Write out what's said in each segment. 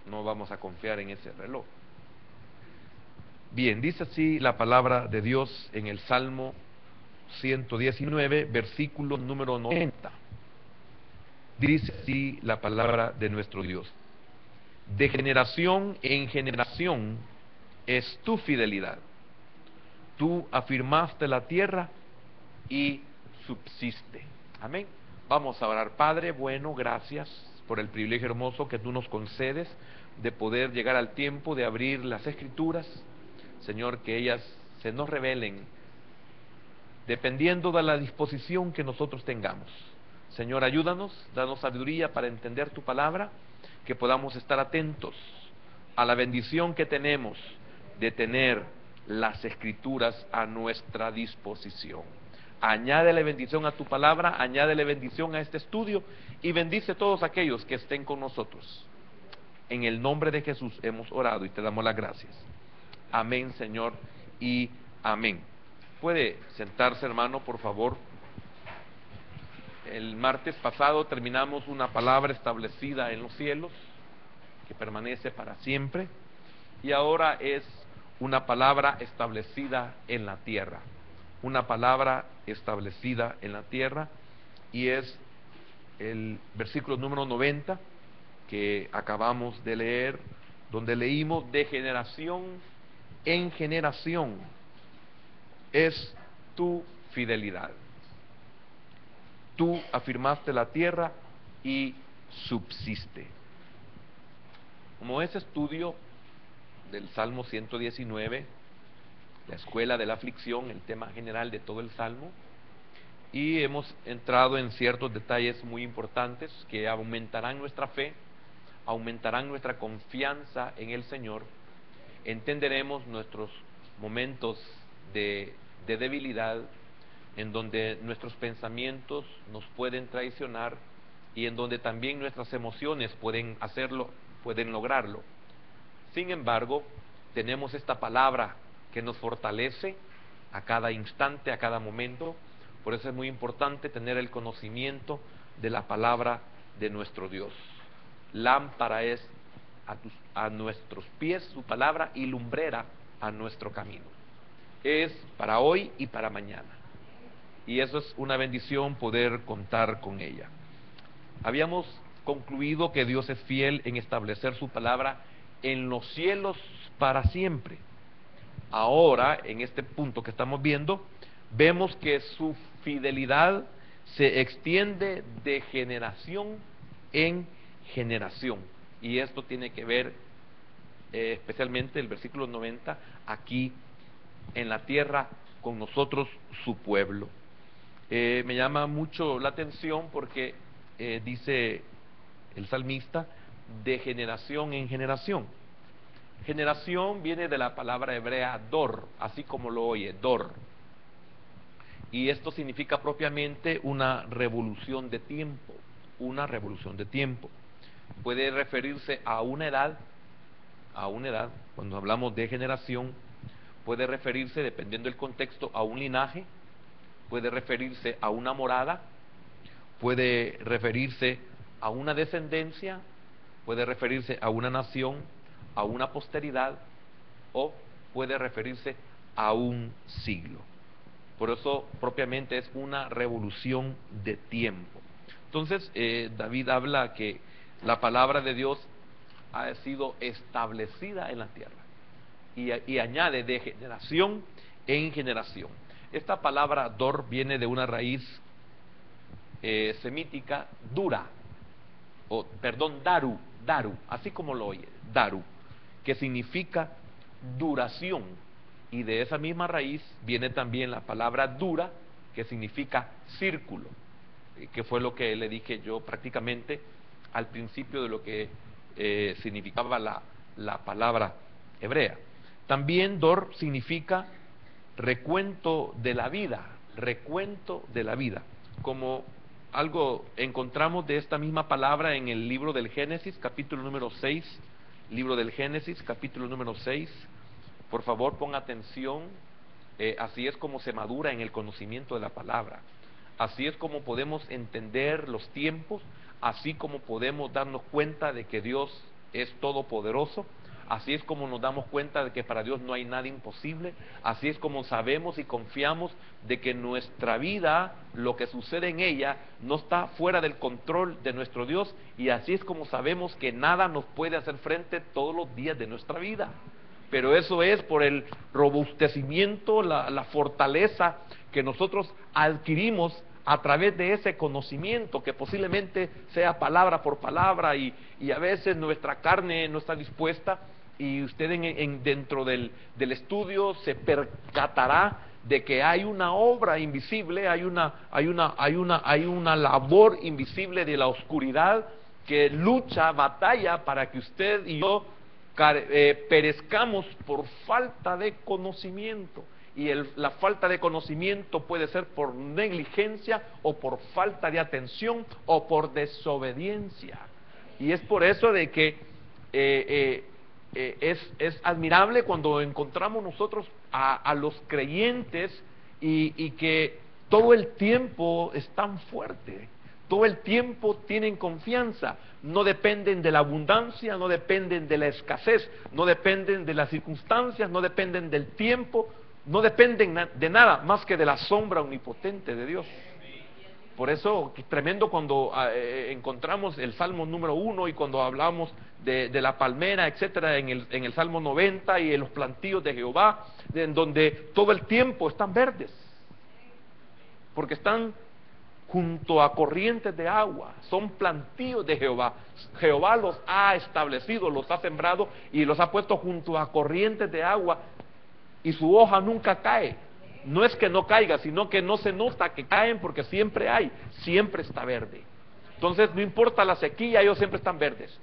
no vamos a confiar en ese reloj. Bien, dice así la palabra de Dios en el Salmo 119, versículo número 90. Dice así la palabra de nuestro Dios: de generación en generación es tu fidelidad. Tú afirmaste la tierra y subsiste. Amén. Vamos a orar. Padre bueno, gracias por el privilegio hermoso que tú nos concedes de poder llegar al tiempo de abrir las Escrituras. Señor, que ellas se nos revelen dependiendo de la disposición que nosotros tengamos. Señor, ayúdanos, danos sabiduría para entender tu palabra, que podamos estar atentos a la bendición que tenemos de tener las Escrituras a nuestra disposición. Añádele bendición a tu palabra, añádele bendición a este estudio y bendice a todos aquellos que estén con nosotros. En el nombre de Jesús hemos orado y te damos las gracias. Amén, Señor, y amén. Puede sentarse, hermano, por favor. El martes pasado terminamos una palabra establecida en los cielos, que permanece para siempre, y ahora es una palabra establecida en la tierra. Una palabra establecida en la tierra, y es el versículo número 90 que acabamos de leer, donde leímos: de generación en generación es tu fidelidad. Tú afirmaste la tierra y subsiste. Como ese estudio del Salmo 119, la escuela de la aflicción, el tema general de todo el Salmo, y hemos entrado en ciertos detalles muy importantes que aumentarán nuestra fe, aumentarán nuestra confianza en el Señor. Entenderemos nuestros momentos de debilidad, en donde nuestros pensamientos nos pueden traicionar y en donde también nuestras emociones pueden hacerlo, pueden lograrlo. Sin embargo, tenemos esta palabra que nos fortalece a cada instante, a cada momento. Por eso es muy importante tener el conocimiento de la palabra de nuestro Dios. Lámpara es a nuestros pies su palabra y lumbrera a nuestro camino. Es para hoy y para mañana. Y eso es una bendición poder contar con ella. Habíamos concluido que Dios es fiel en establecer su palabra en los cielos para siempre. Ahora, en este punto que estamos viendo, vemos que su fidelidad se extiende de generación en generación. Y esto tiene que ver especialmente el versículo 90, aquí en la tierra con nosotros, su pueblo. Me llama mucho la atención porque dice el salmista: de generación en generación. Generación viene de la palabra hebrea dor, así como lo oye, dor. Y esto significa propiamente una revolución de tiempo, una revolución de tiempo. Puede referirse a una edad, cuando hablamos de generación, puede referirse, dependiendo del contexto, a un linaje, puede referirse a una morada, puede referirse a una descendencia, puede referirse a una nación, a una posteridad, o puede referirse a un siglo. Por eso propiamente es una revolución de tiempo. Entonces David habla que la palabra de Dios ha sido establecida en la tierra, y añade: de generación en generación. Esta palabra dor viene de una raíz semítica dura, daru, así como lo oye, daru, que significa duración. Y de esa misma raíz viene también la palabra dura, que significa círculo, que fue lo que le dije yo prácticamente al principio de lo que significaba la palabra hebrea. También dor significa recuento de la vida, recuento de la vida. Como algo encontramos de esta misma palabra en el libro del Génesis, capítulo número 6, libro del Génesis, capítulo número 6. Por favor, ponga atención. Así es como se madura en el conocimiento de la palabra. Así es como podemos entender los tiempos, así como podemos darnos cuenta de que Dios es todopoderoso. Así es como nos damos cuenta de que para Dios no hay nada imposible. Así es como sabemos y confiamos de que nuestra vida, lo que sucede en ella, no está fuera del control de nuestro Dios. Y así es como sabemos que nada nos puede hacer frente todos los días de nuestra vida. Pero eso es por el robustecimiento, la fortaleza que nosotros adquirimos a través de ese conocimiento, que posiblemente sea palabra por palabra, y a veces nuestra carne no está dispuesta, y usted dentro del estudio se percatará de que hay una obra invisible, hay una labor invisible de la oscuridad que lucha, batalla para que usted y yo perezcamos por falta de conocimiento. Y la falta de conocimiento puede ser por negligencia, o por falta de atención, o por desobediencia. Y es por eso de que es admirable cuando encontramos nosotros a los creyentes y que todo el tiempo están fuertes, todo el tiempo tienen confianza, no dependen de la abundancia, no dependen de la escasez, no dependen de las circunstancias, no dependen del tiempo, no dependen de nada más que de la sombra omnipotente de Dios. Por eso, tremendo cuando encontramos el Salmo número 1, y cuando hablamos de la palmera, etcétera, en el Salmo 90, y en los plantíos de Jehová, en donde todo el tiempo están verdes, porque están junto a corrientes de agua, son plantíos de Jehová. Jehová los ha establecido, los ha sembrado y los ha puesto junto a corrientes de agua, y su hoja nunca cae. No es que no caiga, sino que no se nota que caen, porque siempre hay, siempre está verde. Entonces no importa la sequía, ellos siempre están verdes.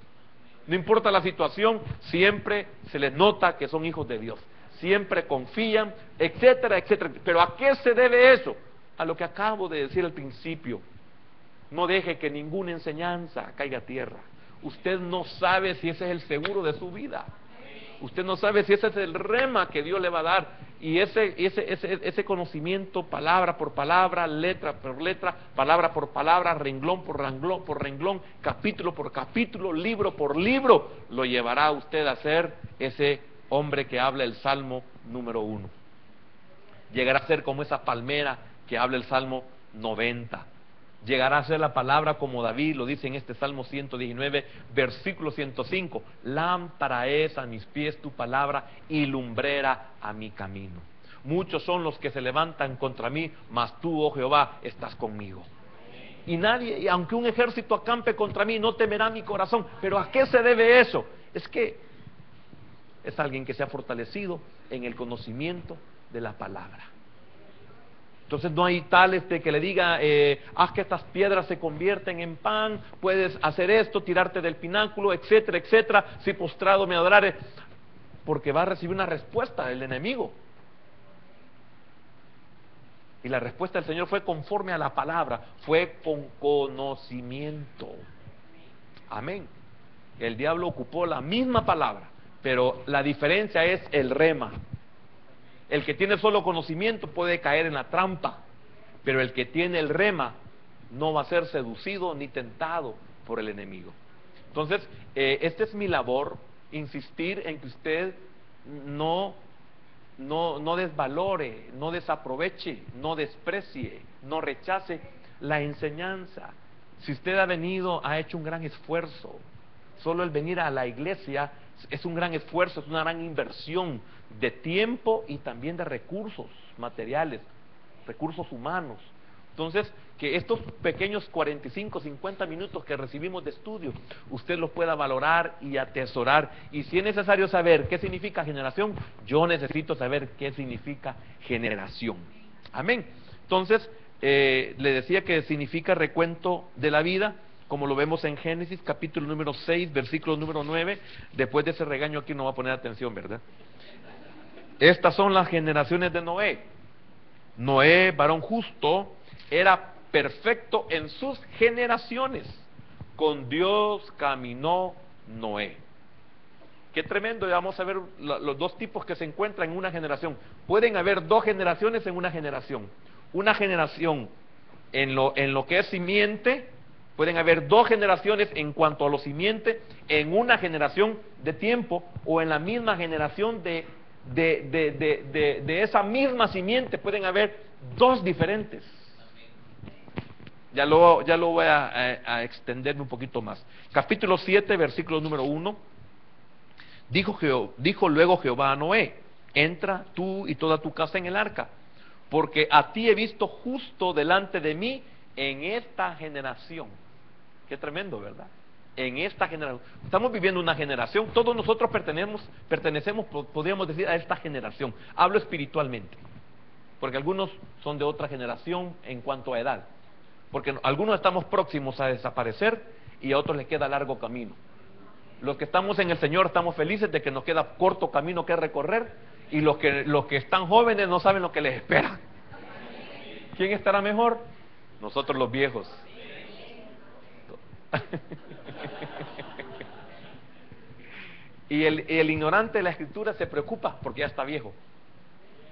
No importa la situación, siempre se les nota que son hijos de Dios. Siempre confían, etcétera, etcétera. Pero ¿a qué se debe eso? A lo que acabo de decir al principio. No deje que ninguna enseñanza caiga a tierra. Usted no sabe si ese es el seguro de su vida. Usted no sabe si ese es el rema que Dios le va a dar. Y ese conocimiento, palabra por palabra, letra por letra, palabra por palabra, renglón por renglón, capítulo por capítulo, libro por libro, lo llevará a usted a ser ese hombre que habla el Salmo número 1. Llegará a ser como esa palmera que habla el Salmo 90. Llegará a ser la palabra como David lo dice en este Salmo 119, versículo 105. Lámpara es a mis pies tu palabra y lumbrera a mi camino. Muchos son los que se levantan contra mí, mas tú, oh Jehová, estás conmigo. Y nadie, aunque un ejército acampe contra mí, no temerá mi corazón. ¿Pero a qué se debe eso? Es que es alguien que se ha fortalecido en el conocimiento de la palabra. Entonces no hay tal que le diga, haz que estas piedras se convierten en pan, puedes hacer esto, tirarte del pináculo, etcétera, etcétera, si postrado me adorares, porque va a recibir una respuesta del enemigo. Y la respuesta del Señor fue conforme a la palabra, fue con conocimiento. Amén. El diablo ocupó la misma palabra, pero la diferencia es el rema. El que tiene solo conocimiento puede caer en la trampa, pero el que tiene el rema no va a ser seducido ni tentado por el enemigo. Entonces, esta es mi labor, insistir en que usted no desvalore, no desaproveche, no desprecie, no rechace la enseñanza. Si usted ha hecho un gran esfuerzo, solo el venir a la iglesia es un gran esfuerzo, es una gran inversión de tiempo y también de recursos materiales, recursos humanos. Entonces, que estos pequeños 45, 50 minutos que recibimos de estudio, usted los pueda valorar y atesorar. Y si es necesario saber qué significa generación, yo necesito saber qué significa generación. Amén. Entonces, le decía que significa recuento de la vida, como lo vemos en Génesis, capítulo número 6, versículo número 9. Después de ese regaño aquí no va a poner atención, ¿verdad? Estas son las generaciones de Noé. Noé, varón justo, era perfecto en sus generaciones. Con Dios caminó Noé. Qué tremendo. Vamos a ver los dos tipos que se encuentran en una generación. Pueden haber dos generaciones en una generación. Una generación en lo que es simiente, Pueden haber dos generaciones en cuanto a los simientes en una generación de tiempo o en la misma generación de esa misma simiente. Pueden haber dos diferentes. Ya lo voy a extenderme un poquito más. Capítulo 7, versículo número 1. Dijo luego Jehová a Noé: entra tú y toda tu casa en el arca, porque a ti he visto justo delante de mí en esta generación. Qué tremendo, ¿verdad? En esta generación. Estamos viviendo una generación. Todos nosotros pertenecemos, podríamos decir, a esta generación. Hablo espiritualmente, porque algunos son de otra generación en cuanto a edad. Porque algunos estamos próximos a desaparecer y a otros les queda largo camino. Los que estamos en el Señor estamos felices de que nos queda corto camino que recorrer, y los que están jóvenes no saben lo que les espera. ¿Quién estará mejor? Nosotros los viejos. Y el ignorante de la Escritura se preocupa porque ya está viejo,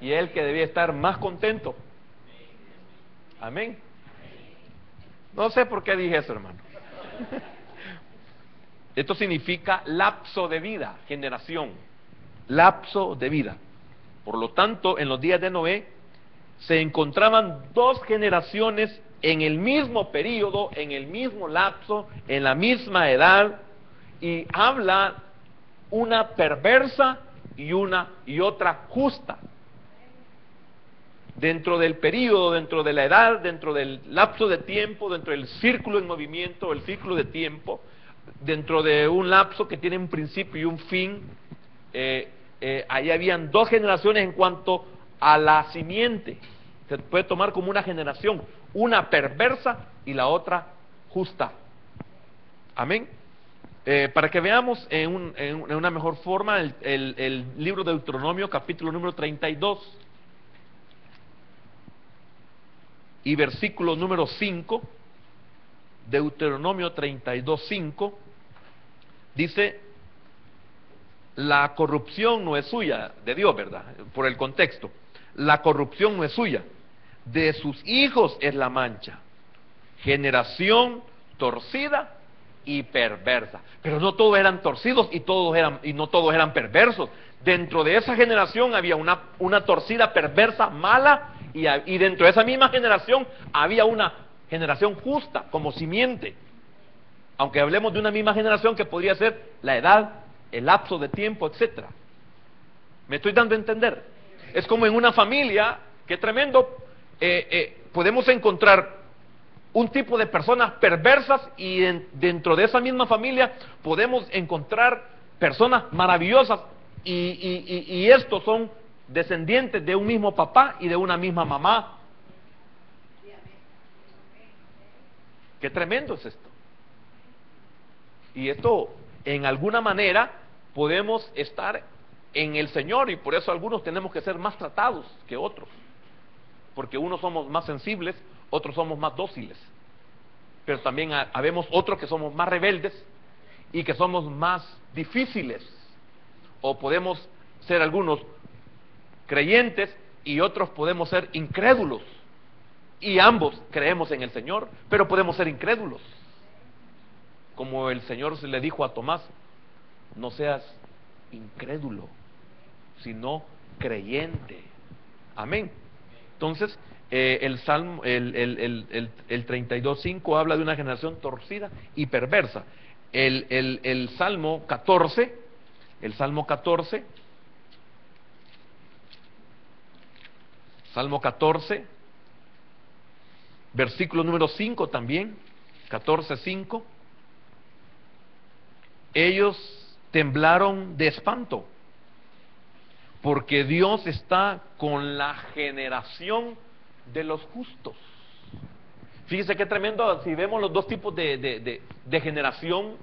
y él que debía estar más contento. Amén. No sé por qué dije eso, hermano. Esto significa lapso de vida, generación, lapso de vida. Por lo tanto, en los días de Noé se encontraban dos generaciones en el mismo periodo, en el mismo lapso, en la misma edad, y habla una perversa y otra justa. Dentro del periodo, dentro de la edad, dentro del lapso de tiempo, dentro del círculo en movimiento, el círculo de tiempo, dentro de un lapso que tiene un principio y un fin, ahí habían dos generaciones en cuanto a la simiente. Se puede tomar como una generación, una perversa y la otra justa. Amén. Para que veamos en una mejor forma el libro de Deuteronomio, capítulo número 32 y versículo número 5. Deuteronomio 32:5 dice: la corrupción no es suya, de Dios, ¿verdad? Por el contexto. La corrupción no es suya, de sus hijos es la mancha, generación torcida y perversa. Pero no todos eran torcidos y no todos eran perversos. Dentro de esa generación había una torcida, perversa, mala, y dentro de esa misma generación había una generación justa como simiente. Aunque hablemos de una misma generación que podría ser la edad, el lapso de tiempo, etcétera. ¿Me estoy dando a entender? Es como en una familia, qué tremendo, podemos encontrar un tipo de personas perversas, y dentro de esa misma familia podemos encontrar personas maravillosas, y estos son descendientes de un mismo papá y de una misma mamá. Qué tremendo es esto. Y esto, en alguna manera, podemos estar en el Señor, y por eso algunos tenemos que ser más tratados que otros, porque unos somos más sensibles, otros somos más dóciles, pero también habemos otros que somos más rebeldes y que somos más difíciles, o podemos ser algunos creyentes y otros podemos ser incrédulos, y ambos creemos en el Señor, pero podemos ser incrédulos, como el Señor le dijo a Tomás: no seas incrédulo, sino creyente. Amén. Entonces, el Salmo, el 32:5 habla de una generación torcida y perversa. El Salmo 14, Salmo 14, versículo número 5 también, 14:5. Ellos temblaron de espanto, porque Dios está con la generación de los justos. Fíjese qué tremendo, si vemos los dos tipos de generación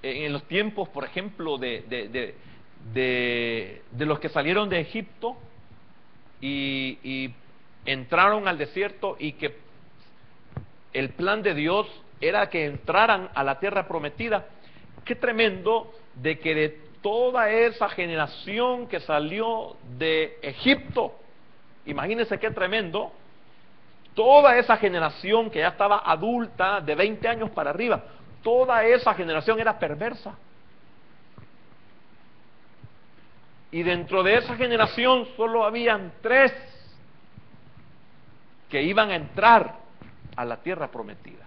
en los tiempos, por ejemplo, de los que salieron de Egipto y entraron al desierto, y que el plan de Dios era que entraran a la tierra prometida. Qué tremendo de que de toda esa generación que salió de Egipto, imagínense qué tremendo, Toda esa generación que ya estaba adulta, de 20 años para arriba, toda esa generación era perversa. Y dentro de esa generación solo habían 3 que iban a entrar a la tierra prometida.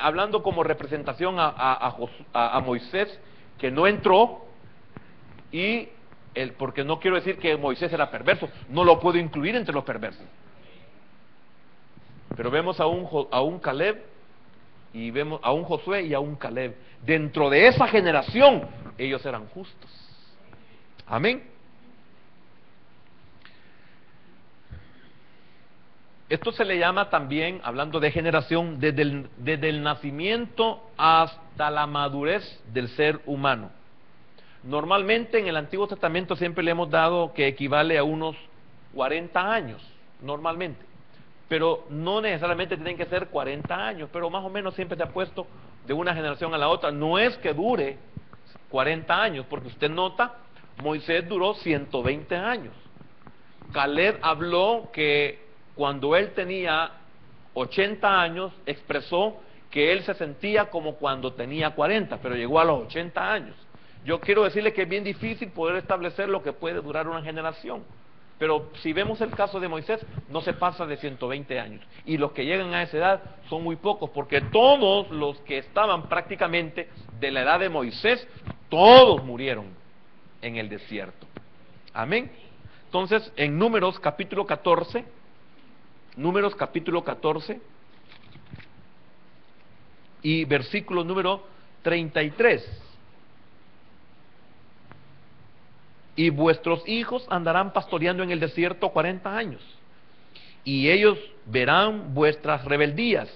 Hablando como representación a Moisés, que no entró, y porque no quiero decir que Moisés era perverso, no lo puedo incluir entre los perversos. Pero vemos a un Caleb, y vemos a un Josué y a un Caleb. Dentro de esa generación, ellos eran justos. Amén. Esto se le llama también, hablando de generación, desde el nacimiento hasta la madurez del ser humano. Normalmente en el Antiguo Testamento siempre le hemos dado que equivale a unos 40 años, normalmente. Pero no necesariamente tienen que ser 40 años, pero más o menos siempre se ha puesto de una generación a la otra. No es que dure 40 años, porque usted nota, Moisés duró 120 años. Caleb habló que cuando él tenía 80 años, expresó que él se sentía como cuando tenía 40, pero llegó a los 80 años. Yo quiero decirle que es bien difícil poder establecer lo que puede durar una generación. Pero si vemos el caso de Moisés, no se pasa de 120 años. Y los que llegan a esa edad son muy pocos, porque todos los que estaban prácticamente de la edad de Moisés, todos murieron en el desierto. Amén. Entonces, en Números capítulo 14, y versículo número 33. Y vuestros hijos andarán pastoreando en el desierto 40 años, y ellos verán vuestras rebeldías,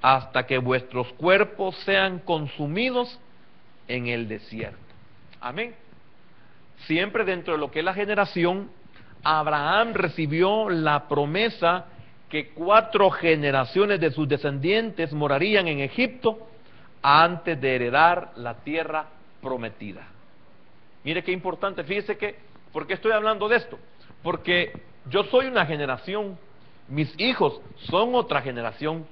hasta que vuestros cuerpos sean consumidos en el desierto. Amén. Siempre dentro de lo que es la generación, Abraham recibió la promesa que 4 generaciones de sus descendientes morarían en Egipto antes de heredar la tierra prometida. Mire qué importante, fíjese que, ¿por qué estoy hablando de esto? Porque yo soy una generación, mis hijos son otra generación,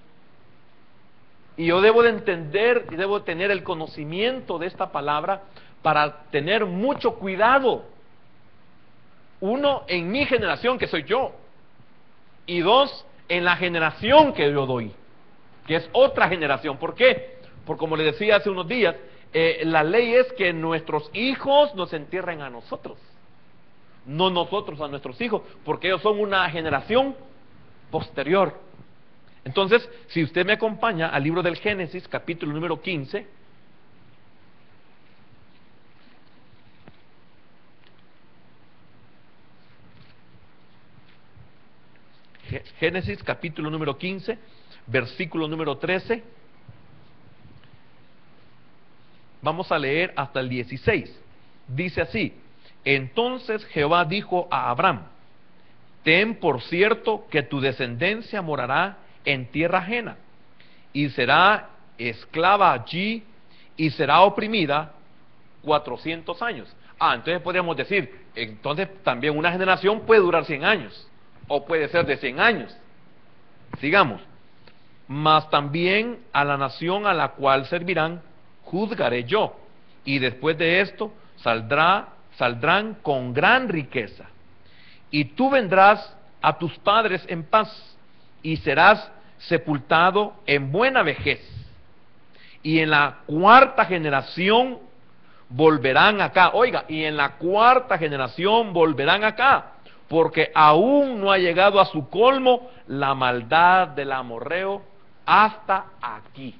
y yo debo de entender y debo de tener el conocimiento de esta palabra para tener mucho cuidado. 1, en mi generación, que soy yo, y 2, en la generación que yo doy, que es otra generación. ¿Por qué? Porque como les decía hace unos días, la ley es que nuestros hijos nos entierren a nosotros, no nosotros a nuestros hijos, porque ellos son una generación posterior. Entonces, si usted me acompaña al libro del Génesis, capítulo número 15, Génesis capítulo número 15, versículo número 13, vamos a leer hasta el 16. Dice así: entonces Jehová dijo a Abraham: ten por cierto que tu descendencia morará en tierra ajena, y será esclava allí, y será oprimida 400 años. Entonces podríamos decir, entonces también una generación puede durar 100 años, o puede ser de 100 años. Sigamos. Mas también a la nación a la cual servirán, juzgaré yo, y después de esto saldrán con gran riqueza. Y tú vendrás a tus padres en paz, y serás sepultado en buena vejez. Y en la 4ª generación volverán acá. Oiga, y en la 4ª generación volverán acá, porque aún no ha llegado a su colmo la maldad del amorreo hasta aquí.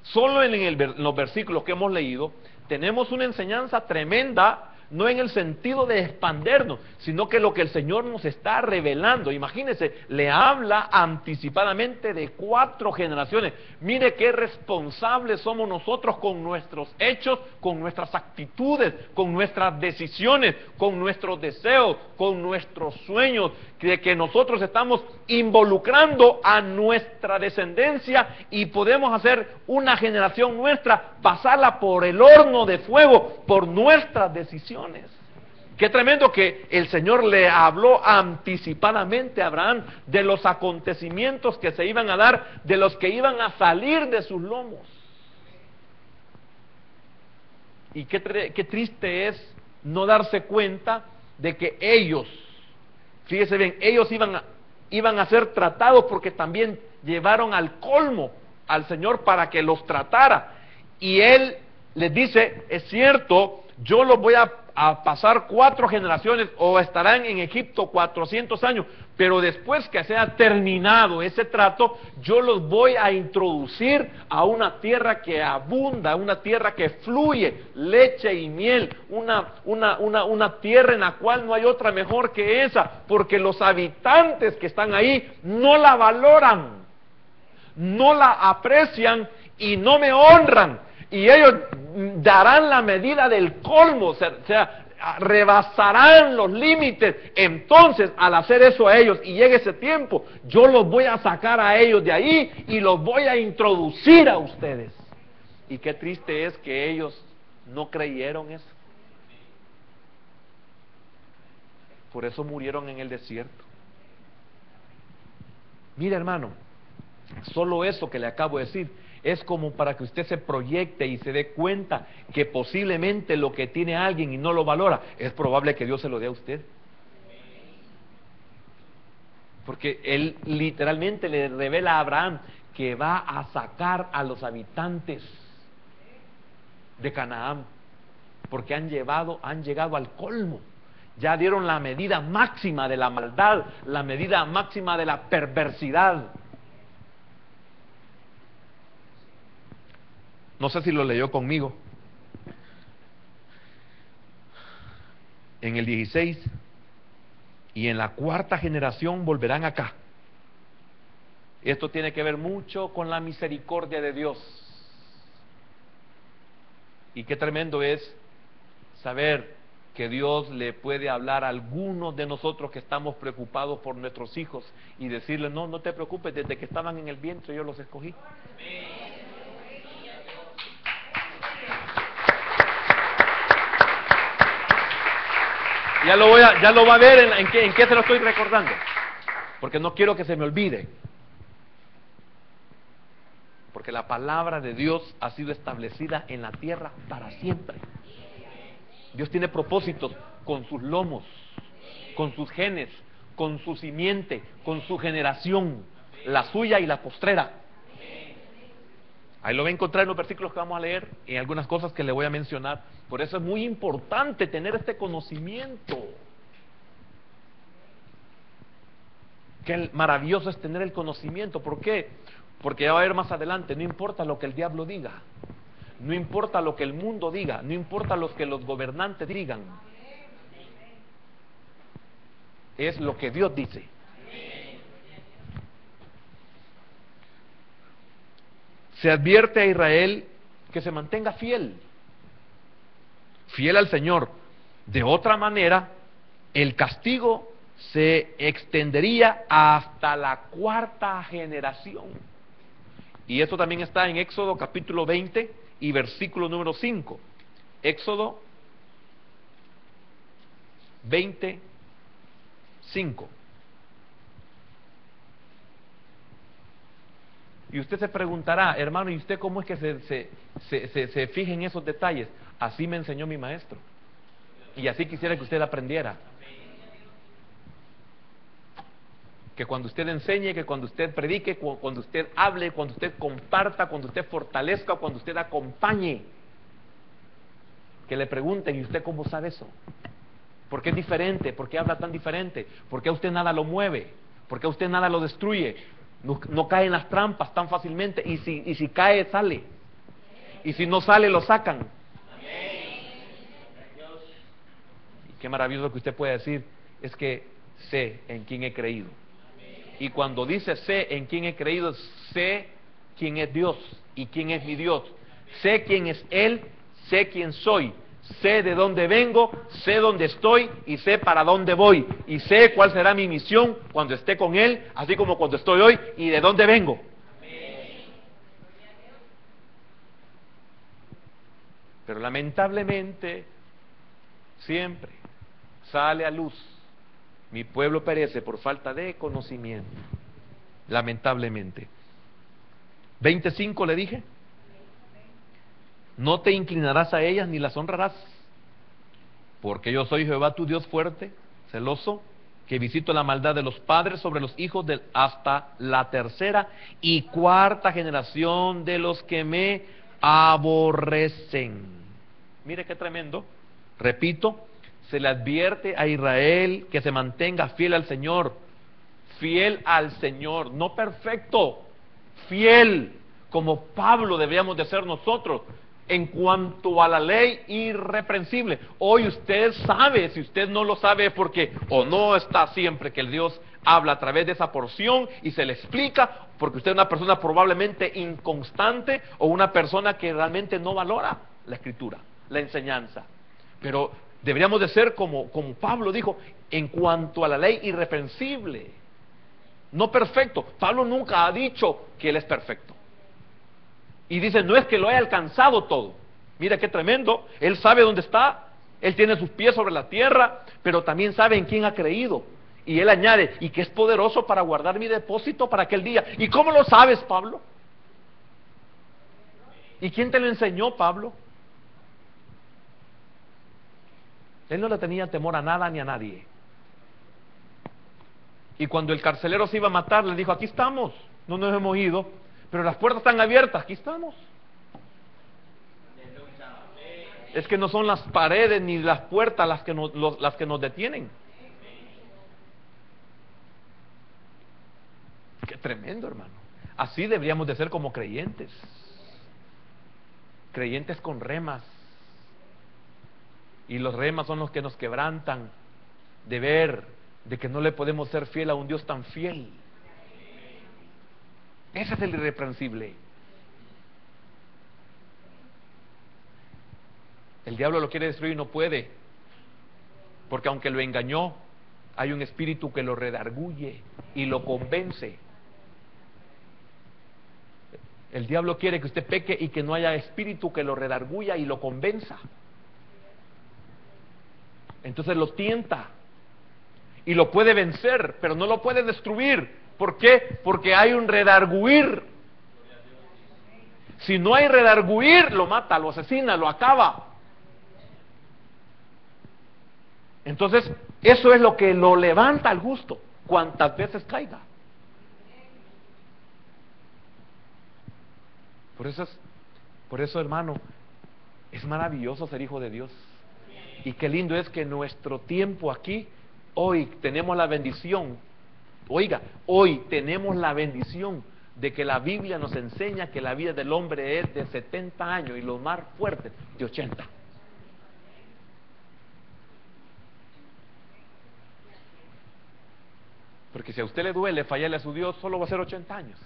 Solo en los versículos que hemos leído tenemos una enseñanza tremenda, no en el sentido de expandernos, sino que lo que el Señor nos está revelando. Imagínense, le habla anticipadamente de 4 generaciones. Mire qué responsables somos nosotros con nuestros hechos, con nuestras actitudes, con nuestras decisiones, con nuestros deseos, con nuestros sueños, de que nosotros estamos involucrando a nuestra descendencia y podemos hacer una generación nuestra, pasarla por el horno de fuego por nuestras decisiones. Qué tremendo que el Señor le habló anticipadamente a Abraham de los acontecimientos que se iban a dar, de los que iban a salir de sus lomos. Y qué triste es no darse cuenta de que ellos, fíjese bien, ellos iban a ser tratados porque también llevaron al colmo al Señor para que los tratara. Y Él les dice, es cierto, yo los voy a pasar 4 generaciones o estarán en Egipto 400 años, pero después que sea terminado ese trato, yo los voy a introducir a una tierra que abunda, una tierra que fluye leche y miel, una tierra en la cual no hay otra mejor que esa, porque los habitantes que están ahí no la valoran, no la aprecian y no me honran. Y ellos darán la medida del colmo, o sea, rebasarán los límites. Entonces, al hacer eso a ellos y llegue ese tiempo, yo los voy a sacar a ellos de ahí y los voy a introducir a ustedes. Y qué triste es que ellos no creyeron eso. Por eso murieron en el desierto. Mire, hermano, solo eso que le acabo de decir es como para que usted se proyecte y se dé cuenta que posiblemente lo que tiene alguien y no lo valora, es probable que Dios se lo dé a usted. Porque Él literalmente le revela a Abraham que va a sacar a los habitantes de Canaán, porque han llegado al colmo. Ya dieron la medida máxima de la maldad, la medida máxima de la perversidad. No sé si lo leyó conmigo. En el 16, y en la 4ª generación volverán acá. Esto tiene que ver mucho con la misericordia de Dios. Y qué tremendo es saber que Dios le puede hablar a algunos de nosotros que estamos preocupados por nuestros hijos y decirles, no te preocupes, desde que estaban en el vientre yo los escogí. Ya lo va a ver en qué se lo estoy recordando, porque no quiero que se me olvide, porque la palabra de Dios ha sido establecida en la tierra para siempre. Dios tiene propósitos con sus lomos, con sus genes, con su simiente, con su generación, la suya y la postrera. Ahí lo va a encontrar en los versículos que vamos a leer y en algunas cosas que le voy a mencionar. Por eso es muy importante tener este conocimiento. Qué maravilloso es tener el conocimiento. ¿Por qué? Porque ya va a ver más adelante, no importa lo que el diablo diga, no importa lo que el mundo diga, no importa lo que los gobernantes digan, es lo que Dios dice. Se advierte a Israel que se mantenga fiel al Señor. De otra manera, el castigo se extendería hasta la 4ª generación. Y esto también está en Éxodo capítulo 20 y versículo número 5. Éxodo 20, 5. Y usted se preguntará, hermano, ¿y usted cómo es que se fija en esos detalles? Así me enseñó mi maestro. Y así quisiera que usted aprendiera. Que cuando usted enseñe, que cuando usted predique, cuando usted hable, cuando usted comparta, cuando usted fortalezca, cuando usted acompañe, que le pregunten, ¿y usted cómo sabe eso? ¿Por qué es diferente? ¿Por qué habla tan diferente? ¿Por qué a usted nada lo mueve? ¿Por qué a usted nada lo destruye? No cae en las trampas tan fácilmente. Y si cae, sale. Y si no sale, lo sacan. Y qué maravilloso que usted puede decir, es que sé en quién he creído. Y cuando dice sé en quién he creído, sé quién es Dios y quién es mi Dios. Sé quién es Él, sé quién soy. Sé de dónde vengo, sé dónde estoy y sé para dónde voy. Y sé cuál será mi misión cuando esté con Él, así como cuando estoy hoy, y de dónde vengo. Pero lamentablemente, siempre sale a luz. Mi pueblo perece por falta de conocimiento, lamentablemente. 25 le dije. No te inclinarás a ellas ni las honrarás, porque yo soy Jehová tu Dios fuerte, celoso, que visito la maldad de los padres sobre los hijos hasta la tercera y cuarta generación de los que me aborrecen. Mire qué tremendo. Repito, se le advierte a Israel que se mantenga fiel al Señor, no perfecto, fiel, como Pablo deberíamos de ser nosotros, en cuanto a la ley irreprensible. Hoy usted sabe, si usted no lo sabe es porque o no está siempre que el Dios habla a través de esa porción y se le explica, porque usted es una persona probablemente inconstante o una persona que realmente no valora la escritura, la enseñanza. Pero deberíamos de ser como Pablo dijo, en cuanto a la ley irreprensible, no perfecto. Pablo nunca ha dicho que él es perfecto. Y dice, no es que lo haya alcanzado todo. Mira qué tremendo. Él sabe dónde está. Él tiene sus pies sobre la tierra, pero también sabe en quién ha creído. Y él añade, y que es poderoso para guardar mi depósito para aquel día. ¿Y cómo lo sabes, Pablo? ¿Y quién te lo enseñó, Pablo? Él no le tenía temor a nada ni a nadie. Y cuando el carcelero se iba a matar, le dijo, aquí estamos, no nos hemos ido, pero las puertas están abiertas, aquí estamos. Es que no son las paredes ni las puertas las que nos detienen. Qué tremendo, hermano. Así deberíamos de ser como creyentes. Creyentes con remas. Y los remas son los que nos quebrantan de ver de que no le podemos ser fiel a un Dios tan fiel. Ese es el irreprensible. El diablo lo quiere destruir y no puede, porque aunque lo engañó, hay un espíritu que lo redarguye y lo convence. El diablo quiere que usted peque y que no haya espíritu que lo redarguya y lo convenza. Entonces lo tienta y lo puede vencer, pero no lo puede destruir. ¿Por qué? Porque hay un redarguir. Si no hay redarguir, lo mata, lo asesina, lo acaba. Entonces, eso es lo que lo levanta al justo, cuantas veces caiga. Por eso, hermano, es maravilloso ser hijo de Dios. Y qué lindo es que nuestro tiempo aquí, hoy tenemos la bendición. Oiga, hoy tenemos la bendición de que la Biblia nos enseña que la vida del hombre es de 70 años y los más fuertes de 80. Porque si a usted le duele fallarle a su Dios, solo va a ser 80 años.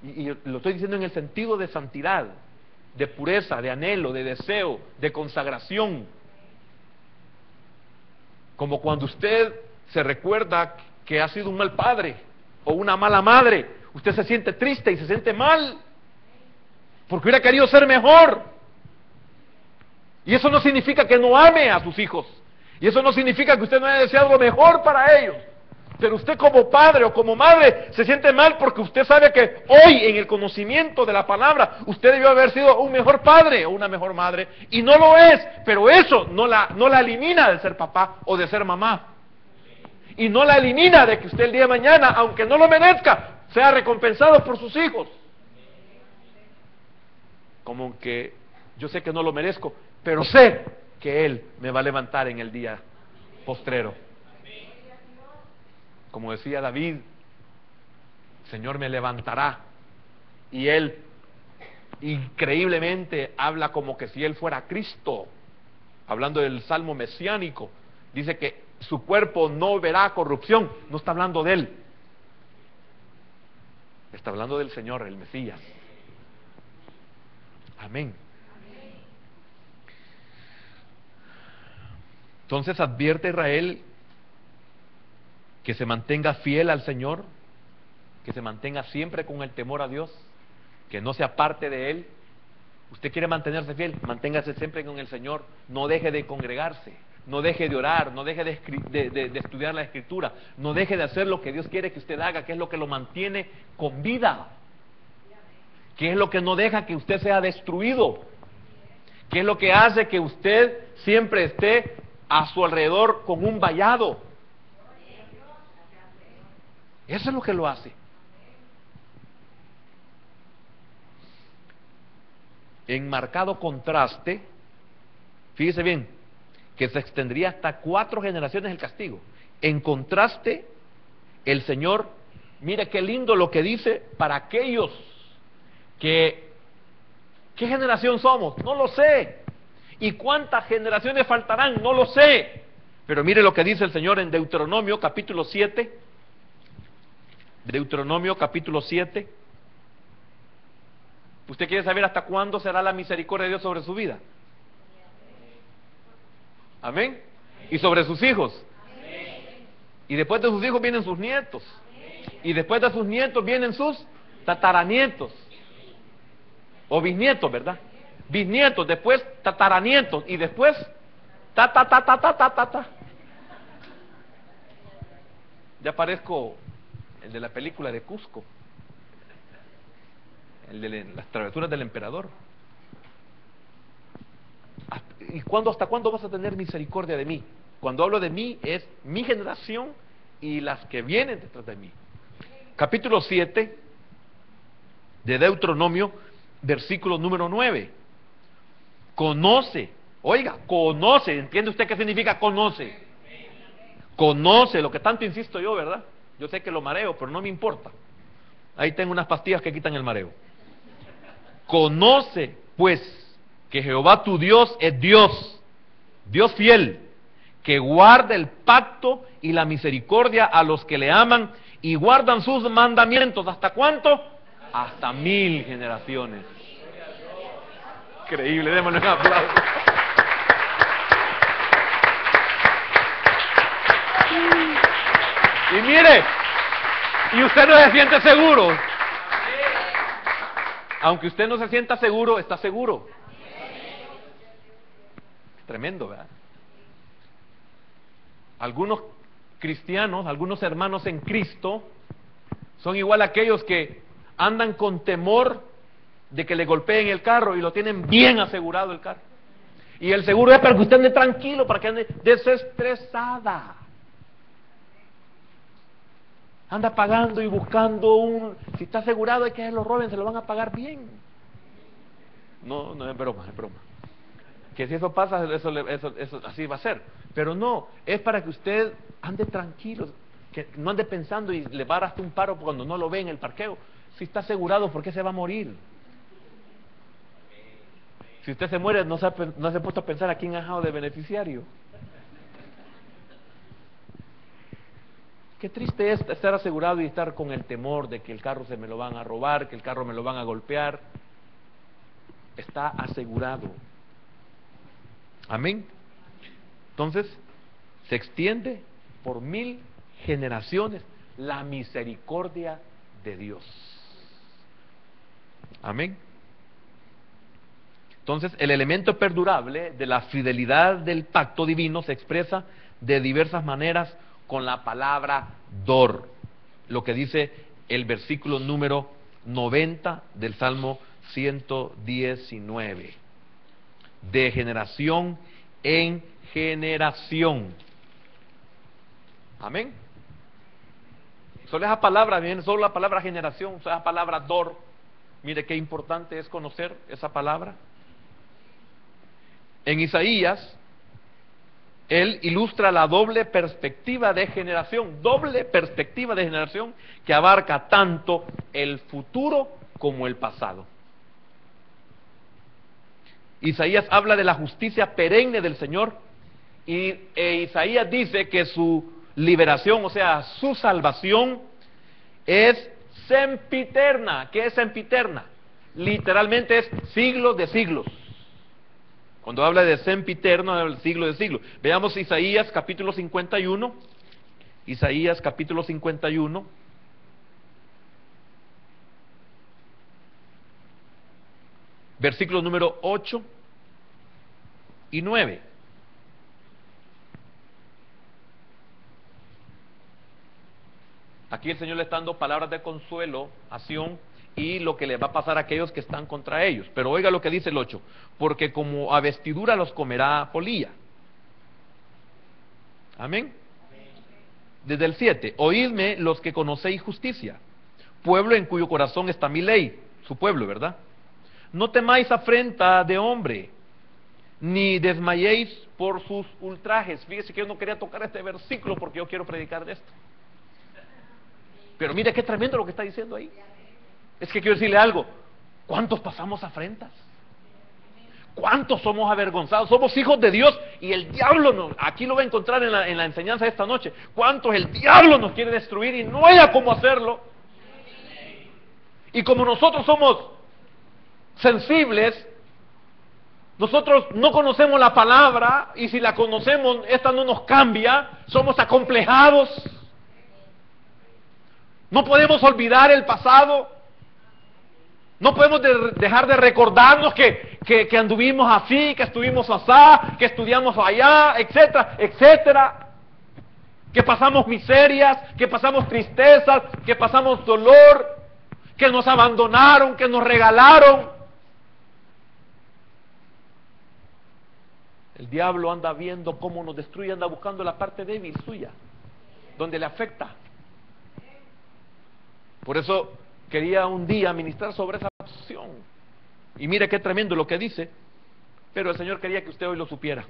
Y lo estoy diciendo en el sentido de santidad, de pureza, de anhelo, de deseo, de consagración. Como cuando usted se recuerda que ha sido un mal padre o una mala madre, usted se siente triste y se siente mal porque hubiera querido ser mejor. Y eso no significa que no ame a sus hijos, y eso no significa que usted no haya deseado algo mejor para ellos, pero usted como padre o como madre se siente mal porque usted sabe que hoy, en el conocimiento de la palabra, usted debió haber sido un mejor padre o una mejor madre, y no lo es. Pero eso no la elimina de ser papá o de ser mamá. Y no la elimina de que usted el día de mañana, aunque no lo merezca, sea recompensado por sus hijos. Como que yo sé que no lo merezco, pero sé que Él me va a levantar en el día postrero. Como decía David, el Señor me levantará. Y Él increíblemente habla como que si Él fuera Cristo. Hablando del salmo mesiánico, dice que su cuerpo no verá corrupción. No está hablando de Él, está hablando del Señor, el Mesías. Amén. Entonces advierte a Israel que se mantenga fiel al Señor, que se mantenga siempre con el temor a Dios, que no se aparte de Él. Usted quiere mantenerse fiel, manténgase siempre con el Señor, no deje de congregarse, no deje de orar, no deje de estudiar la Escritura, no deje de hacer lo que Dios quiere que usted haga, que es lo que lo mantiene con vida, que es lo que no deja que usted sea destruido, que es lo que hace que usted siempre esté a su alrededor con un vallado. Eso es lo que lo hace. En marcado contraste, fíjese bien, que se extendería hasta 4 generaciones el castigo. En contraste, el Señor, mire qué lindo lo que dice para aquellos que, ¿qué generación somos? No lo sé. ¿Y cuántas generaciones faltarán? No lo sé. Pero mire lo que dice el Señor en Deuteronomio capítulo 7. Deuteronomio capítulo 7. ¿Usted quiere saber hasta cuándo será la misericordia de Dios sobre su vida? Amén. Y sobre sus hijos. Y después de sus hijos vienen sus nietos. Y después de sus nietos vienen sus tataranietos. O bisnietos, ¿verdad? Bisnietos, después tataranietos. Y después ta. Ya parezco el de la película de Cusco. El de las travesuras del emperador. ¿Y hasta cuándo vas a tener misericordia de mí? Cuando hablo de mí es mi generación y las que vienen detrás de mí. Capítulo 7 de Deuteronomio, versículo número 9. Conoce, oiga, conoce. ¿Entiende usted qué significa conoce? Conoce, lo que tanto insisto yo, ¿verdad? Yo sé que lo mareo, pero no me importa. Ahí tengo unas pastillas que quitan el mareo. Conoce, pues, que Jehová tu Dios es Dios, Dios fiel, que guarda el pacto y la misericordia a los que le aman y guardan sus mandamientos. ¿Hasta cuánto? Hasta 1000 generaciones. Increíble, démosle un aplauso. Y mire, y usted no se siente seguro. Aunque usted no se sienta seguro, está seguro. Tremendo, ¿verdad? Algunos cristianos, algunos hermanos en Cristo, son igual a aquellos que andan con temor de que le golpeen el carro y lo tienen bien asegurado el carro. Y el seguro es para que usted ande tranquilo, para que ande desestresada. Anda pagando y buscando si está asegurado de que se lo roben, se lo van a pagar bien. No, no es broma, es broma. Que si eso pasa, eso así va a ser. Pero no, es para que usted ande tranquilo, que no ande pensando y le va a dar hasta un paro cuando no lo ve en el parqueo. Si está asegurado, ¿por qué se va a morir? Si usted se muere, no se ha puesto a pensar a quién ha dejado de beneficiario. Qué triste es estar asegurado y estar con el temor de que el carro se me lo van a robar, que el carro me lo van a golpear. Está asegurado. Amén. Entonces, se extiende por 1000 generaciones la misericordia de Dios. Amén. Entonces, el elemento perdurable de la fidelidad del pacto divino se expresa de diversas maneras con la palabra dor, lo que dice el versículo número 90 del Salmo 119. De generación en generación. Amén. Solo esa palabra, bien, solo la palabra generación, esa palabra dor. Mire qué importante es conocer esa palabra. En Isaías, él ilustra la doble perspectiva de generación que abarca tanto el futuro como el pasado. Isaías habla de la justicia perenne del Señor e Isaías dice que su liberación, o sea, su salvación es sempiterna. ¿Qué es sempiterna? Literalmente es siglos de siglos. Cuando habla de sempiterno, habla del siglo de siglos. Veamos Isaías capítulo 51. Isaías capítulo 51. Versículos número 8 y 9. Aquí el Señor le está dando palabras de consuelo a Sión y lo que le va a pasar a aquellos que están contra ellos. Pero oiga lo que dice el 8, porque como a vestidura los comerá polilla. Amén. Desde el 7, oídme los que conocéis justicia, pueblo en cuyo corazón está mi ley, su pueblo, ¿verdad? No temáis afrenta de hombre, ni desmayéis por sus ultrajes. Fíjese que yo no quería tocar este versículo porque yo quiero predicar de esto. Pero mire qué tremendo lo que está diciendo ahí. Es que quiero decirle algo. ¿Cuántos pasamos afrentas? ¿Cuántos somos avergonzados? Somos hijos de Dios y el diablo nos, aquí lo va a encontrar en la enseñanza de esta noche. ¿Cuántos el diablo nos quiere destruir y no haya cómo hacerlo? Y como nosotros somos sensibles, nosotros no conocemos la palabra y si la conocemos, esta no nos cambia, somos acomplejados. No podemos olvidar el pasado. No podemos dejar de recordarnos que anduvimos así, que estuvimos asá, que estudiamos allá, etcétera, etcétera. Que pasamos miserias, que pasamos tristezas, que pasamos dolor, que nos abandonaron, que nos regalaron. El diablo anda viendo cómo nos destruye, anda buscando la parte débil suya, donde le afecta. Por eso quería un día ministrar sobre esa opción. Y mire qué tremendo lo que dice, pero el Señor quería que usted hoy lo supiera.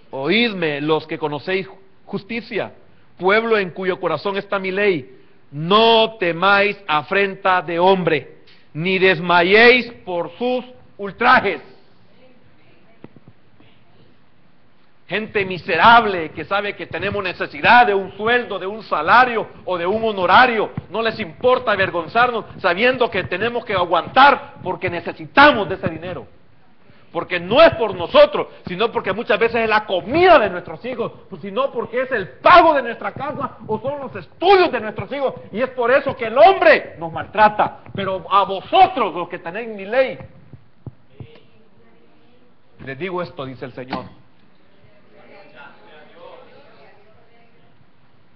Oídme los que conocéis justicia, pueblo en cuyo corazón está mi ley, no temáis afrenta de hombre, ni desmayéis por sus ultrajes. Gente miserable que sabe que tenemos necesidad de un sueldo, de un salario o de un honorario. No les importa avergonzarnos sabiendo que tenemos que aguantar porque necesitamos de ese dinero. Porque no es por nosotros, sino porque muchas veces es la comida de nuestros hijos, sino porque es el pago de nuestra casa o son los estudios de nuestros hijos. Y es por eso que el hombre nos maltrata. Pero a vosotros, los que tenéis mi ley, les digo esto, dice el Señor.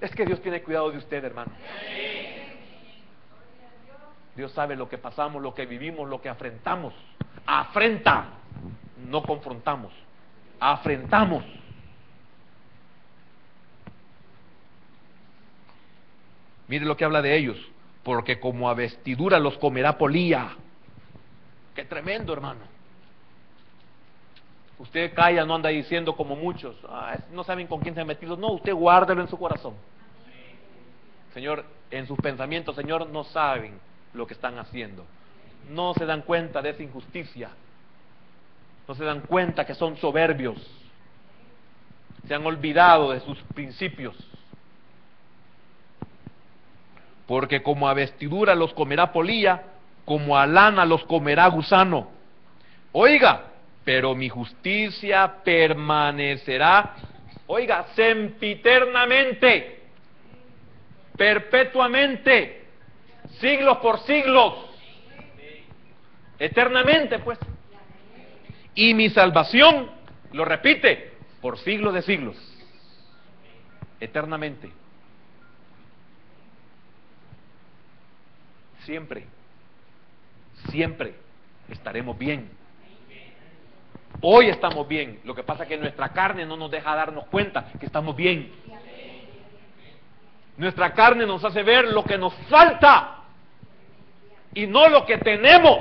Es que Dios tiene cuidado de usted, hermano. Dios sabe lo que pasamos, lo que vivimos, lo que afrentamos. Afrenta, no confrontamos. Afrentamos. Mire lo que habla de ellos. Porque como a vestidura los comerá polilla. Qué tremendo, hermano. Usted calla, no anda diciendo como muchos, no saben con quién se han metido. No, usted guárdelo en su corazón. Señor, en sus pensamientos, Señor, no saben lo que están haciendo. No se dan cuenta de esa injusticia. No se dan cuenta que son soberbios. Se han olvidado de sus principios. Porque como a vestidura los comerá polilla, como a lana los comerá gusano. Oiga, pero mi justicia permanecerá, oiga, sempiternamente, perpetuamente, siglos por siglos, eternamente pues. Y mi salvación, lo repite, por siglos de siglos, eternamente. Siempre, siempre estaremos bien. Hoy estamos bien, lo que pasa es que nuestra carne no nos deja darnos cuenta que estamos bien. Nuestra carne nos hace ver lo que nos falta y no lo que tenemos.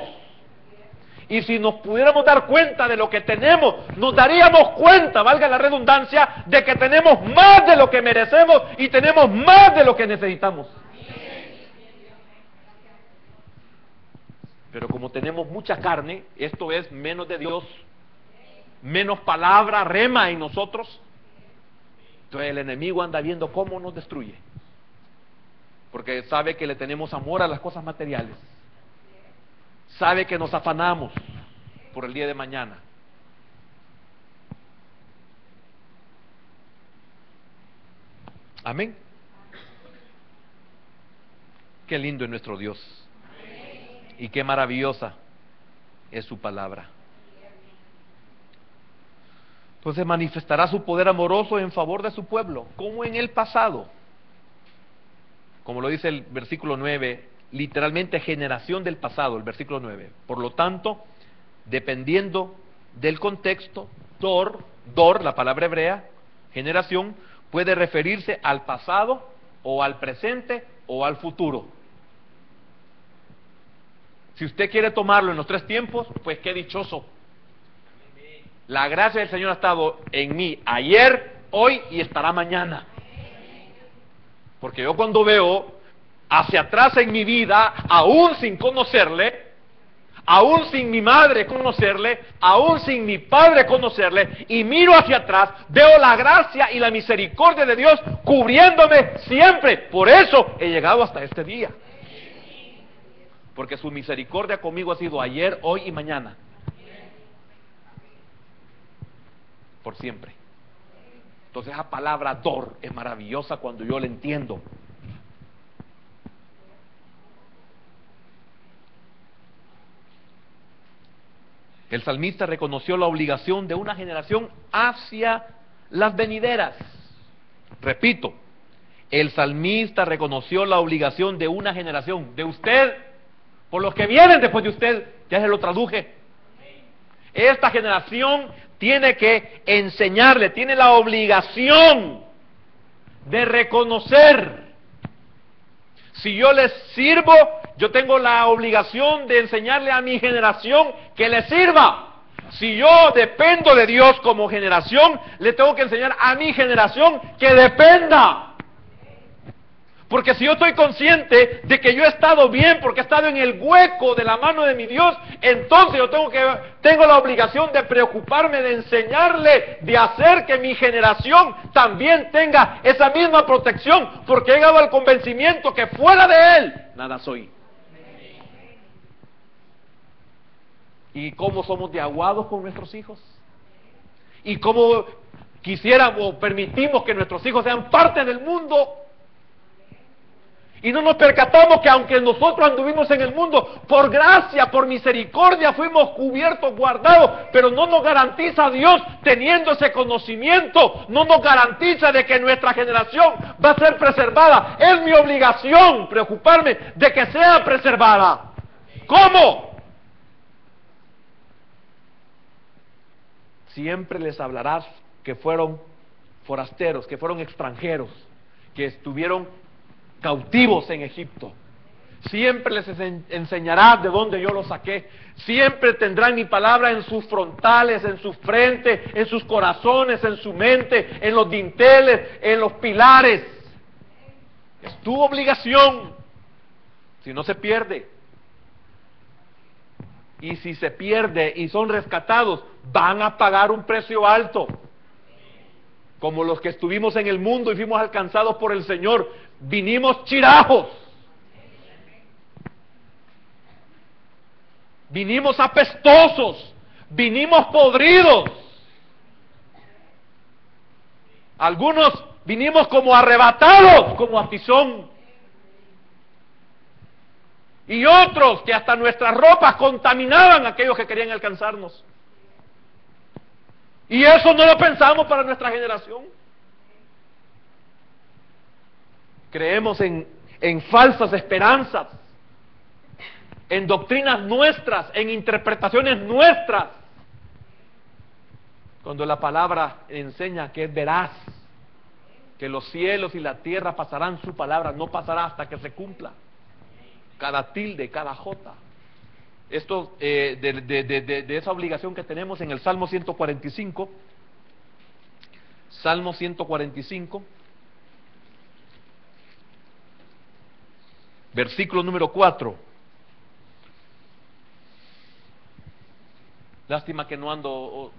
Y si nos pudiéramos dar cuenta de lo que tenemos, nos daríamos cuenta, valga la redundancia, de que tenemos más de lo que merecemos y tenemos más de lo que necesitamos. Pero como tenemos mucha carne, esto es menos de Dios, menos palabra, rema en nosotros, entonces el enemigo anda viendo cómo nos destruye, porque sabe que le tenemos amor a las cosas materiales, sabe que nos afanamos por el día de mañana. Amén. Qué lindo es nuestro Dios y qué maravillosa es su palabra. Entonces manifestará su poder amoroso en favor de su pueblo, como en el pasado. como lo dice el versículo 9, literalmente generación del pasado, el versículo 9. Por lo tanto, dependiendo del contexto, dor, la palabra hebrea, generación, puede referirse al pasado o al presente o al futuro. Si usted quiere tomarlo en los tres tiempos, pues qué dichoso. La gracia del Señor ha estado en mí ayer, hoy y estará mañana. Porque yo cuando veo hacia atrás en mi vida, aún sin conocerle, aún sin mi madre conocerle, aún sin mi padre conocerle, y miro hacia atrás, veo la gracia y la misericordia de Dios cubriéndome siempre. Por eso he llegado hasta este día. Porque su misericordia conmigo ha sido ayer, hoy y mañana. Por siempre. Entonces esa palabra dor es maravillosa cuando yo la entiendo. El salmista reconoció la obligación de una generación hacia las venideras. Repito, el salmista reconoció la obligación de una generación, de usted, por los que vienen después de usted, ya se lo traduje. Esta generación tiene que enseñarle, tiene la obligación de reconocer. Si yo les sirvo, yo tengo la obligación de enseñarle a mi generación que le sirva. Si yo dependo de Dios como generación, le tengo que enseñar a mi generación que dependa. Porque si yo estoy consciente de que yo he estado bien, porque he estado en el hueco de la mano de mi Dios, entonces yo tengo la obligación de preocuparme, de enseñarle, de hacer que mi generación también tenga esa misma protección, porque he llegado al convencimiento que fuera de Él, nada soy. ¿Y cómo somos de aguados con nuestros hijos? ¿Y cómo quisiéramos o permitimos que nuestros hijos sean parte del mundo? Y no nos percatamos que aunque nosotros anduvimos en el mundo, por gracia, por misericordia, fuimos cubiertos, guardados, pero no nos garantiza Dios teniendo ese conocimiento, no nos garantiza de que nuestra generación va a ser preservada. Es mi obligación preocuparme de que sea preservada. ¿Cómo? Siempre les hablarás que fueron forasteros, que fueron extranjeros, que estuvieron cautivos en Egipto. Siempre les enseñarás de dónde yo los saqué. Siempre tendrán mi palabra en sus frontales, en su frente, en sus corazones, en su mente, en los dinteles, en los pilares. Es tu obligación. Si no se pierde. Y si se pierde y son rescatados, van a pagar un precio alto. Como los que estuvimos en el mundo y fuimos alcanzados por el Señor, vinimos chirajos, vinimos apestosos, vinimos podridos. Algunos vinimos como arrebatados, como a tizón. Y otros que hasta nuestras ropas contaminaban a aquellos que querían alcanzarnos. Y eso no lo pensamos para nuestra generación. Creemos en falsas esperanzas, en doctrinas nuestras, en interpretaciones nuestras, cuando la palabra enseña que es veraz, que los cielos y la tierra pasarán, su palabra no pasará hasta que se cumpla. Cada tilde, cada jota. Esto de esa obligación que tenemos en el Salmo 145. Salmo 145. Versículo número 4. Lástima que no ando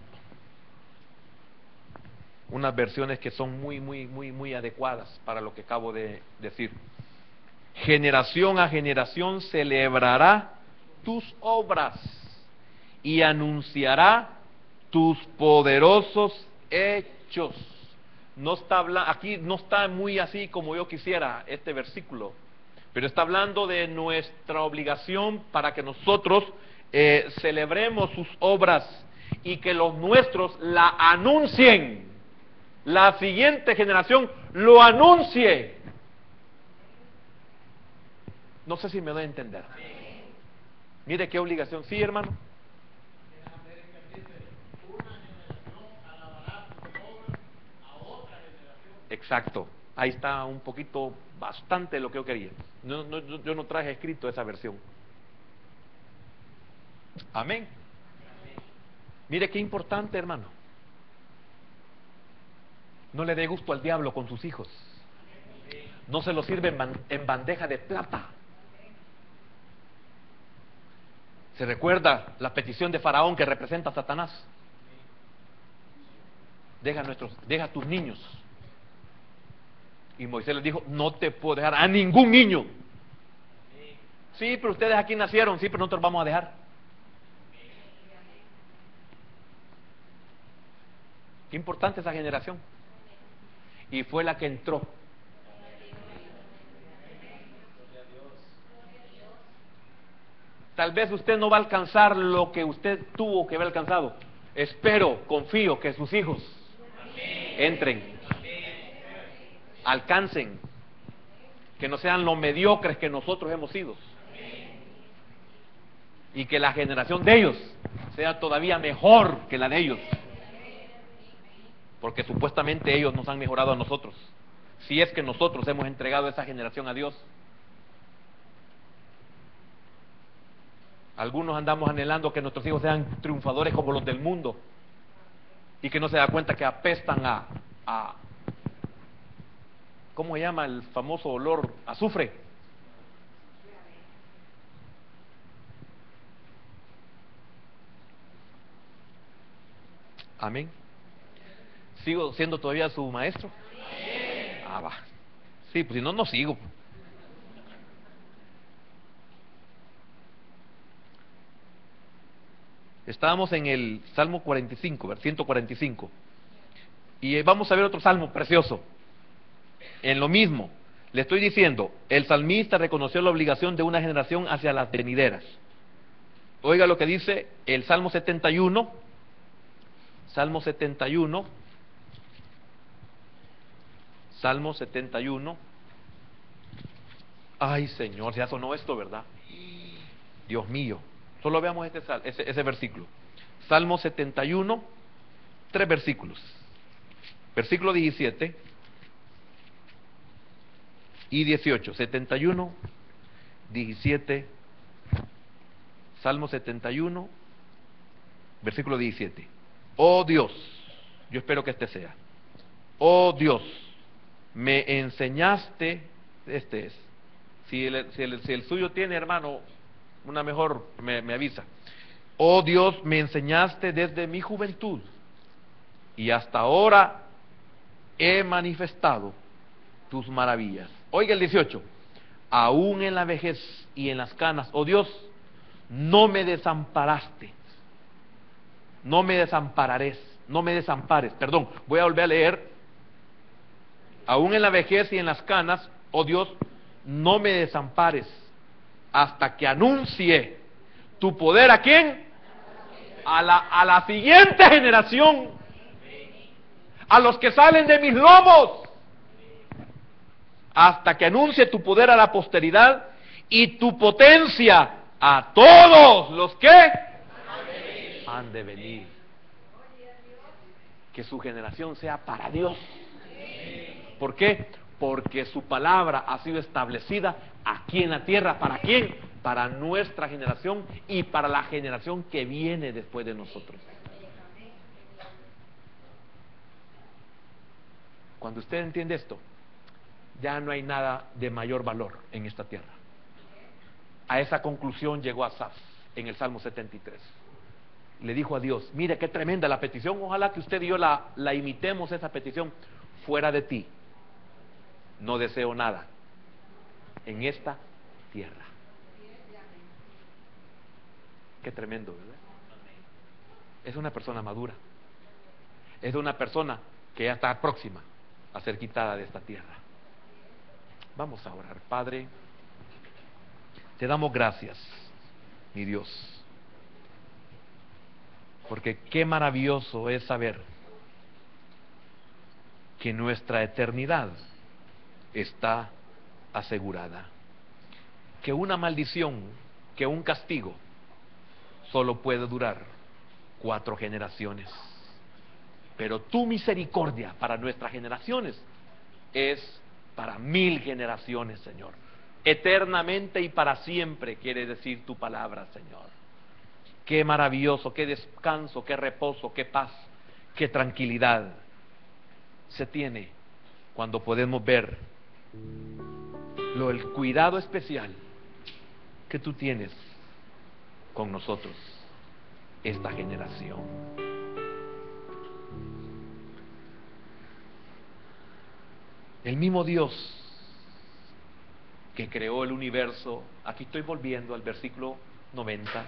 unas versiones que son muy adecuadas para lo que acabo de decir. Generación a generación celebrará tus obras y anunciará tus poderosos hechos. No está aquí no está muy así como yo quisiera este versículo, pero está hablando de nuestra obligación para que nosotros celebremos sus obras y que los nuestros la anuncien, la siguiente generación lo anuncie. No sé si me doy a entender. Mire qué obligación. Sí, hermano. Exacto. Ahí está un poquito, bastante lo que yo quería. Yo no traje escrito esa versión. Amén. Mire qué importante, hermano. No le dé gusto al diablo con sus hijos. No se los sirve en bandeja de plata. ¿Se recuerda la petición de Faraón que representa a Satanás? Deja a tus niños. Y Moisés les dijo, no te puedo dejar a ningún niño. Sí, pero ustedes aquí nacieron. Sí, pero nosotros vamos a dejar. Qué importante esa generación. Y fue la que entró. Tal vez usted no va a alcanzar lo que usted tuvo que haber alcanzado. Espero, confío que sus hijos entren, alcancen, que no sean los mediocres que nosotros hemos sido, y que la generación de ellos sea todavía mejor que la de ellos, porque supuestamente ellos nos han mejorado a nosotros, si es que nosotros hemos entregado esa generación a Dios. Algunos andamos anhelando que nuestros hijos sean triunfadores como los del mundo, y que no se da cuenta que apestan a ¿cómo se llama el famoso olor? Azufre. Amén. ¿Sigo siendo todavía su maestro? Ah, va. Sí, pues si no, no sigo. Estábamos en el Salmo 45, 145. Y vamos a ver otro salmo precioso. En lo mismo, le estoy diciendo, el salmista reconoció la obligación de una generación hacia las venideras. Oiga lo que dice el Salmo 71. Salmo 71. Salmo 71. Ay, Señor, ya sonó esto, ¿verdad? Dios mío. Solo veamos ese versículo. Salmo 71, 3 versículos. Versículo 17 y 18. 71, 17. Salmo 71, versículo 17. Oh Dios, yo espero que este sea. Oh Dios, me enseñaste, este es. Si el suyo tiene, hermano, una mejor, me avisa. Oh Dios, me enseñaste desde mi juventud y hasta ahora he manifestado tus maravillas. Oiga el 18. Aún en la vejez y en las canas, oh Dios, no me desamparaste. No me desampares. Perdón, voy a volver a leer. Aún en la vejez y en las canas, oh Dios, no me desampares hasta que anuncie tu poder. ¿A quién? A la siguiente generación, a los que salen de mis lomos, hasta que anuncie tu poder a la posteridad y tu potencia a todos los que han de venir. Que su generación sea para Dios. ¿Por qué? Porque su palabra ha sido establecida aquí en la tierra. ¿Para quién? Para nuestra generación y para la generación que viene después de nosotros. Cuando usted entiende esto, ya no hay nada de mayor valor en esta tierra. A esa conclusión llegó Asaf en el Salmo 73. Le dijo a Dios, mire qué tremenda la petición, ojalá que usted y yo la imitemos esa petición. Fuera de ti no deseo nada en esta tierra. Qué tremendo, ¿verdad? Es una persona madura. Es una persona que ya está próxima a ser quitada de esta tierra. Vamos a orar. Padre, te damos gracias, mi Dios, porque qué maravilloso es saber que nuestra eternidad está asegurada. que una maldición, que un castigo, solo puede durar 4 generaciones. Pero tu misericordia para nuestras generaciones es para 1000 generaciones, Señor. Eternamente y para siempre, quiere decir tu palabra, Señor. Qué maravilloso, qué descanso, qué reposo, qué paz, qué tranquilidad se tiene cuando podemos ver el cuidado especial que tú tienes con nosotros, esta generación. El mismo Dios que creó el universo, aquí estoy volviendo al versículo 90,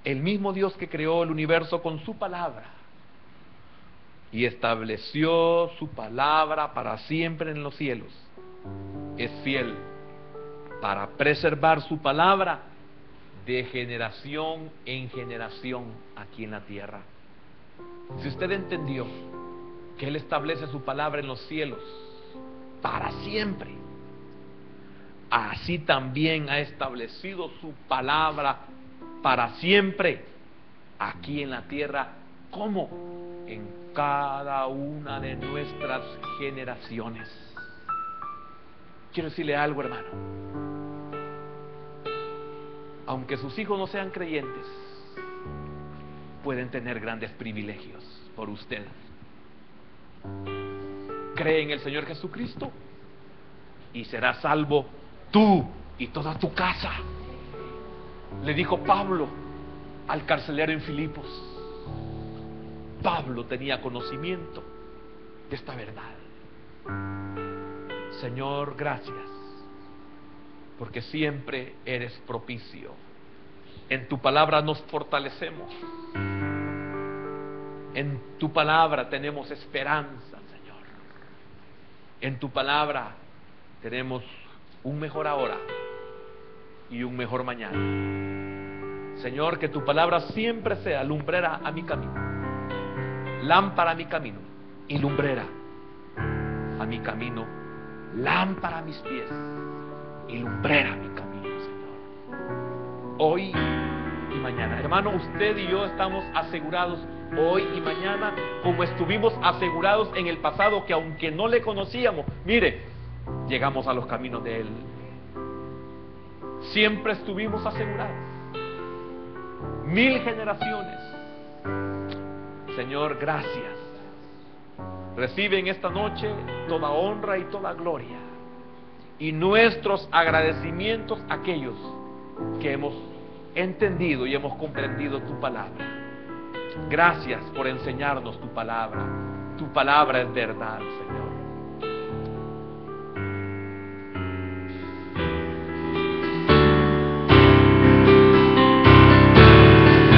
el mismo Dios que creó el universo con su palabra y estableció su palabra para siempre en los cielos, es fiel para preservar su palabra de generación en generación aquí en la tierra. Si usted entendió que Él establece su palabra en los cielos para siempre, así también ha establecido su palabra para siempre aquí en la tierra, como en cada una de nuestras generaciones. Quiero decirle algo, hermano. Aunque sus hijos no sean creyentes, pueden tener grandes privilegios por usted. Cree en el Señor Jesucristo y serás salvo tú y toda tu casa, le dijo Pablo al carcelero en Filipos. Pablo tenía conocimiento de esta verdad. Señor, gracias, porque siempre eres propicio. En tu palabra nos fortalecemos. En tu palabra tenemos esperanza, Señor. En tu palabra tenemos un mejor ahora y un mejor mañana. Señor, que tu palabra siempre sea lumbrera a mi camino, lámpara a mi camino y lumbrera a mi camino, lámpara a mis pies y lumbrera a mi camino, Señor. Hoy y mañana, hermano, usted y yo estamos asegurados hoy y mañana, como estuvimos asegurados en el pasado, que aunque no le conocíamos, mire, llegamos a los caminos de Él. Siempre estuvimos asegurados. 1000 generaciones. Señor, gracias. Recibe en esta noche toda honra y toda gloria, y nuestros agradecimientos a aquellos que hemos entendido y hemos comprendido tu palabra. Gracias por enseñarnos tu palabra. Tu palabra es verdad, Señor.